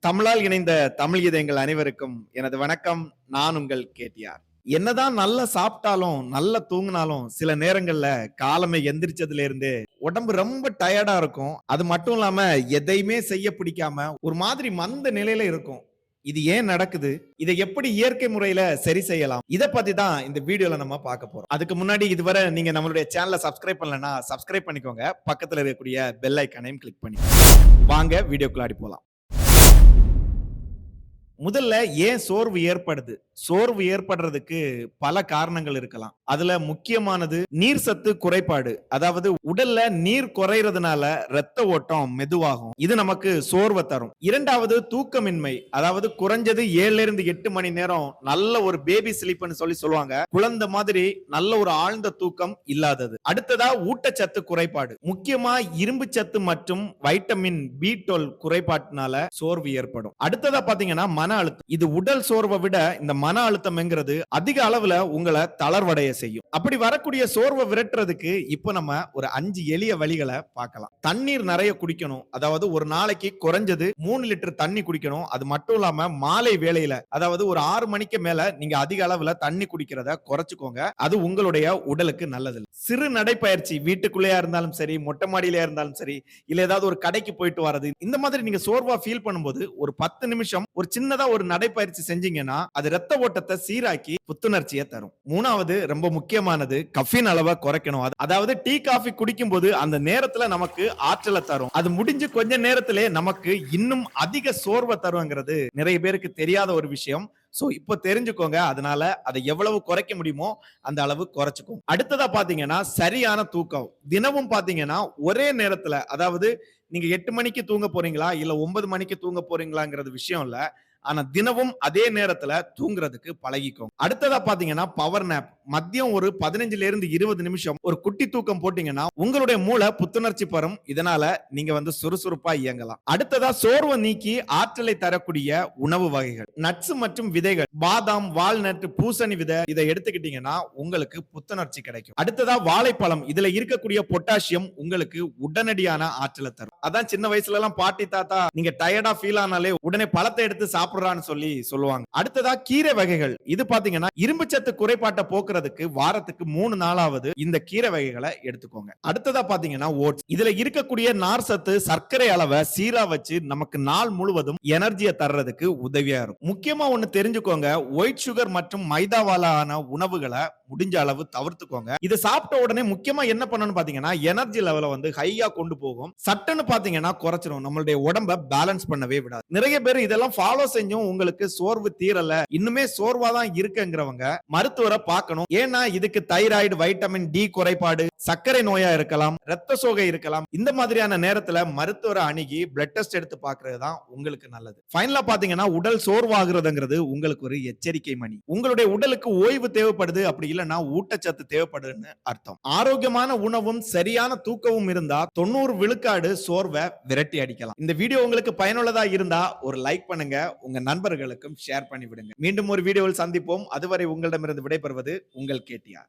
தமிழால் இணைந்த தமிழ் இதயங்கள் அனைவருக்கும் எனது வணக்கம். நான் உங்கள் கேடிஆர். என்னதான் நல்லா சாப்பிட்டாலும் நல்லா தூங்கினாலும் சில நேரங்கள்ல காலமே எந்திரிச்சதுல இருந்து உடம்பு ரொம்ப டயர்டா இருக்கும். அது மட்டும் இல்லாம எதையுமே செய்ய பிடிக்காம ஒரு மாதிரி மந்த நிலையில இருக்கும். இது ஏன் நடக்குது? இதை எப்படி இயற்கை முறையில சரி செய்யலாம்? இத பத்தி தான் இந்த வீடியோல நம்ம பார்க்க போறோம். அதுக்கு முன்னாடி இதுவரை நீங்க நம்மளுடைய சேனலை சப்ஸ்கிரைப் பண்ணலன்னா சப்ஸ்கிரைப் பண்ணிக்கோங்க. பக்கத்துல இருக்கக்கூடிய பெல் ஐகானையும் கிளிக் பண்ணி வாங்க வீடியோக்குள்ளாடி போலாம். முதல்ல ஏன் சோர்வு ஏற்படுது? சோர்வு ஏற்படுறதுக்கு பல காரணங்கள் இருக்கலாம். அதுல முக்கியமானது நீர் சத்து குறைபாடு. அதாவது உடல்ல நீர் குறைறதுனால இரத்த ஓட்டம் மெதுவாகும். இது நமக்கு சோர்வை தரும். இரண்டாவது தூக்கமின்மை. அதாவது குறைஞ்சது 7 இருந்து 8 மணி நேரம் நல்ல ஒரு பேபி ஸ்லீப்னு சொல்லுவாங்க. குழந்தை மாதிரி நல்ல ஒரு ஆழ்ந்த தூக்கம் இல்லாதது. அடுத்ததா ஊட்டச்சத்து குறைபாடு. முக்கியமா இரும்பு சத்து மற்றும் வைட்டமின் B12 குறைபாட்டினால சோர்வு ஏற்படும். அடுத்ததா பாத்தீங்கன்னா மன அழுத்தம். இது உடல் சோர்வை விட இந்த மன அழுத்தம்ங்கிறது அதிக அளவுல உங்களை தளர்வடைய செய்யும். அப்படி வரக்கூடிய சோர்வை விரட்டுறதுக்கு இப்போ நம்ம ஒரு 5 எளிய வழிகளை பார்க்கலாம். தண்ணீர் நிறைய குடிக்கணும். அதாவது ஒரு நாளைக்கு குறைஞ்சது 3 லிட்டர் தண்ணி குடிக்கணும். அது மட்டும் இல்லாம மாலை வேளையில அதாவது ஒரு 6 மணிக்கு மேல நீங்க அதிக அளவுல தண்ணி குடிக்கிறத குறைச்சுக்கோங்க. அது உங்களுடைய உடலுக்கு நல்லது. சிறு நடைப்பயிற்சி வீட்டுக்குள்ளேயா இருந்தாலும் சரி, மொட்டை மாடியில இருந்தாலும் சரி, இல்ல ஏதாவது ஒரு கடைக்கு போயிட்டு வர்றது, இந்த மாதிரி நீங்க சோர்வா ஃபீல் பண்ணும்போது ஒரு 10 நிமிஷம் ஒரு சின்னதா ஒரு நடைப்பயிற்சி செஞ்சீங்கன்னா அது ரத்த ஓட்டத்தை சீராக்கி புத்துணர்ச்சியை தரும். மூணாவது ரொம்ப முக்கியமானது கஃபீன் அளவை குறைக்கணும். அதாவது டீ காஃபி குடிக்கும் போது அந்த நேரத்துல நமக்கு ஆற்றலை தரும். அது முடிஞ்சு கொஞ்ச நேரத்திலே நமக்கு இன்னும் அதிக சோர்வை தருங்கிறது நிறைய பேருக்கு தெரியாத ஒரு விஷயம். சோ இப்போ தெரிஞ்சுக்கோங்க. அதனால அதை எவ்வளவு குறைக்க முடியுமோ அந்த அளவு குறைச்சுக்கோங்க. அடுத்ததா பாத்தீங்கன்னா சரியான தூக்கம். தினமும் பாத்தீங்கன்னா ஒரே நேரத்துல அதாவது நீங்க 8 மணிக்கு தூங்க போறீங்களா இல்ல 9 மணிக்கு தூங்க போறீங்களாங்கிறது விஷயம் இல்ல. ஆனா தினமும் அதே நேரத்துல தூங்குறதுக்கு பழகிக்கோங்க. அடுத்ததா பாத்தீங்கன்னா பவர் நேப். மதியம் ஒரு 15 இருந்து 20 நிமிஷம் ஒரு குட்டி தூக்கம் போட்டீங்கன்னா உங்களுடைய மூளை புத்துணர்ச்சி பெறும். இதனால நீங்க சுறுசுறுப்பா இயங்கலாம். அடுத்ததா சோர்வை நீக்கி ஆற்றலை தரக்கூடிய உணவு வகைகள். நட்ஸ் மற்றும் விதைகள். பாதாம், வால்நட், பூசணி விதை இதை எடுத்துக்கிட்டீங்கன்னா உங்களுக்கு புத்துணர்ச்சி கிடைக்கும். அடுத்ததா வாழைப்பழம். இதுல இருக்கக்கூடிய பொட்டாசியம் உங்களுக்கு உடனடியான ஆற்றலை தரும். அதான் சின்ன வயசுல எல்லாம் பாட்டி தாத்தா நீங்க டயர்டா ஃபீல் ஆனாலே உடனே பழத்தை எடுத்து சாப்பிடுறான்னு சொல்லுவாங்க. அடுத்ததா கீரை வகைகள். இது பாத்தீங்கன்னா இரும்பு சத்து குறைபாட்டை போக்குறதுக்கு வாரத்துக்கு 3 நாளாவது இந்த கீரை வகைகளை எடுத்துக்கோங்க. அடுத்ததா பாத்தீங்கன்னா ஓட்ஸ். இதுல இருக்கக்கூடிய நார் சத்து சர்க்கரை அளவை சீரா வச்சு நமக்கு நாள் முழுவதும் எனர்ஜியை தர்றதுக்கு உதவியா இருக்கும். முக்கியமா ஒண்ணு தெரிஞ்சுக்கோங்க. ஒயிட் சுகர் மற்றும் மைதாவால ஆன உணவுகளை முடிஞ்ச அளவு தவிர்த்துக்கோங்க. இதை சாப்பிட்ட உடனே முக்கியமா என்ன பண்ணணும் பாத்தீங்கன்னா எனர்ஜி லெவலை ஹையா கொண்டு போகும். சட்டுன்னு பாத்தீங்கன்னா குறைச்சிரும். நம்மளுடைய உடம்ப பேலன்ஸ் பண்ணவே விடாது. நிறைய பேர் இதெல்லாம் ஃபாலோ செஞ்சும் உங்களுக்கு சோர்வு தீரல, இன்னுமே சோர்வா தான் இருக்குங்கிறவங்க மருத்துவரை பார்க்கணும். ஏன்னா இதுக்கு தைராய்டு, வைட்டமின் டி குறைபாடு, சர்க்கரை நோயா இருக்கலாம், ரத்த சோகை இருக்கலாம். இந்த மாதிரியான நேரத்துல மருத்துவரை அணுகி பிளட் டெஸ்ட் எடுத்து பார்க்கிறது தான் உங்களுக்கு நல்லது. ஃபைனலா பாத்தீங்கன்னா உடல் சோர்வாகிறதுங்கிறது உங்களுக்கு ஒரு எச்சரிக்கை மணி. உங்களுடைய உடலுக்கு ஓய்வு தேவைப்படுது, அப்படி இல்லைன்னா ஊட்டச்சத்து தேவைப்படுதுன்னு அர்த்தம். ஆரோக்கியமான உணவும் சரியான தூக்கமும் இருந்தா 90 விழுக்காடு சோர்வை விரட்டி அடிக்கலாம். இந்த வீடியோ உங்களுக்கு பயனுள்ளதா இருந்தா ஒரு லைக் பண்ணுங்க, உங்க நண்பர்களுக்கும் ஷேர் பண்ணி விடுங்க. மீண்டும் ஒரு வீடியோவில் சந்திப்போம். அதுவரை உங்களிடமிருந்து விடைபெறுவது உங்கள் கேடிஆர்.